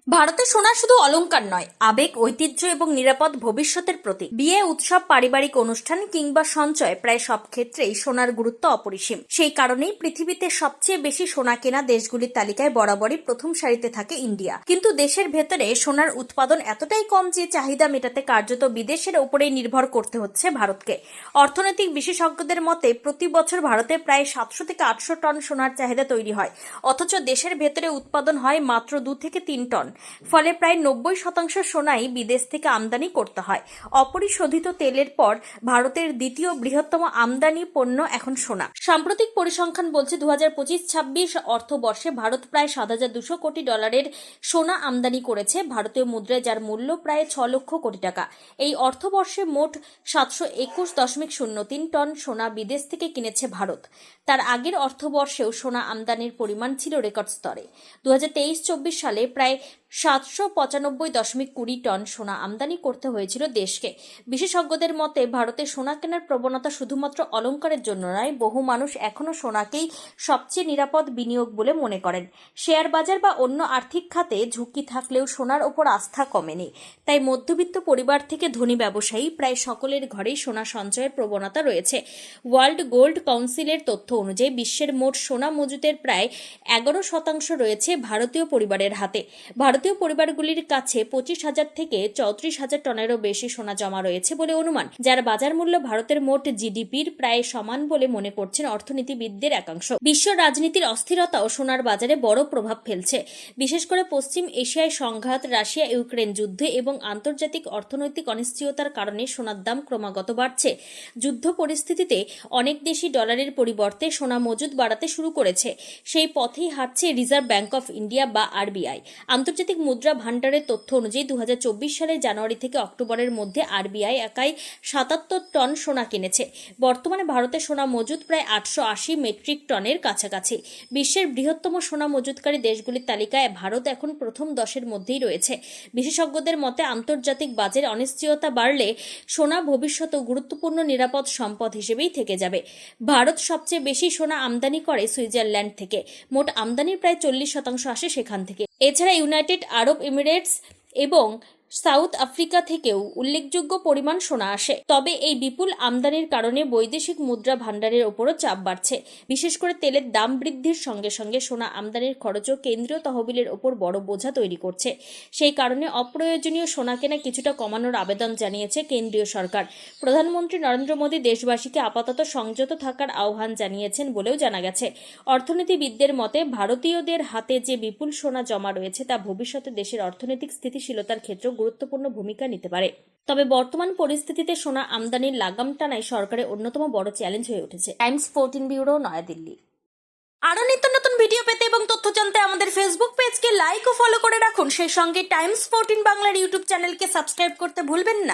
ভারতে সোনা শুধু অলংকার নয়, আবেগ, ঐতিহ্য এবং নিরাপদ ভবিষ্যতের প্রতীক। বিয়ে, উৎসব, পারিবারিক অনুষ্ঠান কিংবা সঞ্চয়, প্রায় সব ক্ষেত্রেই সোনার গুরুত্ব অপরিসীম। সেই কারণেই পৃথিবীতে সবচেয়ে বেশি সোনা কেনা দেশগুলির তালিকায় বরাবরই প্রথম সারিতে থাকে ইন্ডিয়া। কিন্তু দেশের ভেতরে সোনার উৎপাদন এতটাই কম যে চাহিদা মেটাতে কার্যত বিদেশের উপরেই নির্ভর করতে হচ্ছে ভারতকে। অর্থনৈতিক বিশেষজ্ঞদের মতে প্রতি বছর ভারতে প্রায় 700 থেকে 800 টন সোনার চাহিদা তৈরি হয়, অথচ দেশের ভেতরে উৎপাদন হয় মাত্র 2 থেকে 3 টন। ফলে প্রায় 90% সোনাই বিদেশ থেকে আমদানি করতে হয়। অপরিশোধিত তেলের পর ভারতের দ্বিতীয় বৃহত্তম আমদানি পণ্য এখন সোনা। সাম্প্রতিক পরিসংখ্যান বলছে 2025-26 অর্থবর্ষে ভারত প্রায় 7,200 কোটি ডলারের সোনা আমদানি করেছে ভারতীয় মুদ্রায়, যার মূল্য প্রায় 6 লক্ষ কোটি টাকা। এই অর্থবর্ষে মোট 721.03 টন সোনা বিদেশ থেকে কিনেছে ভারত। তার আগের অর্থবর্ষেও সোনা আমদানির পরিমাণ ছিল রেকর্ড স্তরে। 2023-24 সালে প্রায় 795.20 টন সোনা আমদানি করতে হয়েছিল দেশকে। বিশেষজ্ঞদের মতে ভারতে সোনা কেনার প্রবণতা শুধুমাত্র অলংকারের জন্য নয়, বহু মানুষ এখনও সোনাকেই সবচেয়ে নিরাপদ বিনিয়োগ বলে মনে করেন। শেয়ার বাজার বা অন্য আর্থিক খাতে ঝুঁকি থাকলেও সোনার ওপর আস্থা কমেনি। তাই মধ্যবিত্ত পরিবার থেকে ধনী ব্যবসায়ী প্রায় সকলের ঘরেই সোনা সঞ্চয়ের প্রবণতা রয়েছে। ওয়ার্ল্ড গোল্ড কাউন্সিলের তথ্য অনুযায়ী বিশ্বের মোট সোনা মজুতের প্রায় 11% রয়েছে ভারতীয় পরিবারের হাতে। ভারতীয় পরিবারগুলির কাছে 25,000 থেকে 34,000 টনেরও বেশি সোনা জমা রয়েছে বলে অনুমান, যার বাজার মূল্য ভারতের মোট জিডিপির প্রায় সমান বলে মনে করছেন অর্থনীতিবিদদের একাংশ। বিশ্ব রাজনীতির অস্থিরতাও সোনার বাজারে বড় প্রভাব ফেলছে। বিশেষ করে পশ্চিম এশিয়ায় সংঘাত, রাশিয়া ইউক্রেন যুদ্ধ এবং আন্তর্জাতিক অর্থনৈতিক অনিশ্চয়তার কারণে সোনার দাম ক্রমাগত বাড়ছে। যুদ্ধ পরিস্থিতিতে অনেক দেশই ডলারের পরিবর্তে সোনা মজুদ বাড়াতে শুরু করেছে। সেই পথেই হাঁটছে রিজার্ভ ব্যাংক অফ ইন্ডিয়া বা আরবিআই। আন্তর্জাতিক মুদ্রা ভান্ডারের তথ্য অনুযায়ী 2024 সালের জানুয়ারি থেকে অক্টোবরের মধ্যে আরবিআই একাই 77 টন সোনা কিনেছে। বর্তমানে ভারতে সোনা মজুদ প্রায় 880 মেট্রিক টনের কাছাকাছি। বিশ্বের বৃহত্তম সোনা মজুদকারী দেশগুলির তালিকায় ভারত এখন প্রথম 10-এর মধ্যেই রয়েছে। বিশেষজ্ঞদের মতে আন্তর্জাতিক বাজারে অনিশ্চয়তা বাড়লে সোনা ভবিষ্যতেও গুরুত্বপূর্ণ নিরাপদ সম্পদ হিসেবেই থেকে যাবে। ভারত সবচেয়ে বেশি সোনা আমদানি করে সুইজারল্যান্ড থেকে। মোট আমদানির প্রায় 40% আসে সেখান থেকে। এছাড়া ইউনাইটেড আরব এমিরেটস এবং সাউথ আফ্রিকা থেকেও উল্লেখযোগ্য পরিমাণ সোনা আসে। তবে এই বিপুল আমদানির কারণে বৈদেশিক মুদ্রা ভান্ডারের ওপরও চাপ বাড়ছে। বিশেষ করে তেলের দাম বৃদ্ধির সঙ্গে সঙ্গে সোনা আমদানির খরচও কেন্দ্রীয় তহবিলের ওপর বড় বোঝা তৈরি করছে। সেই কারণে অপ্রয়োজনীয় সোনা কেনা কিছুটা কমানোর আবেদন জানিয়েছে কেন্দ্রীয় সরকার। প্রধানমন্ত্রী নরেন্দ্র মোদী দেশবাসীকে আপাতত সংযত থাকার আহ্বান জানিয়েছেন বলেও জানা গেছে। অর্থনীতিবিদদের মতে ভারতীয়দের হাতে যে বিপুল সোনা জমা রয়েছে তা ভবিষ্যতে দেশের অর্থনৈতিক স্থিতিশীলতার ক্ষেত্রে গুরুত্বপূর্ণ ভূমিকা নিতে পারে। তবে বর্তমান পরিস্থিতিতে সোনা আমদানির লাগাম টানাই সরকারের অন্যতম বড় চ্যালেঞ্জ হয়ে উঠেছে। Times 14 bureau, Nayadilli. আরও নিত্য নতুন ভিডিও পেতে এবং তথ্য জানতে আমাদের ফেসবুক পেজকে লাইক ও ফলো করে রাখুন। সেই সঙ্গে টাইমস 14 বাংলার ইউটিউব চ্যানেলকে সাবস্ক্রাইব করতে ভুলবেন না।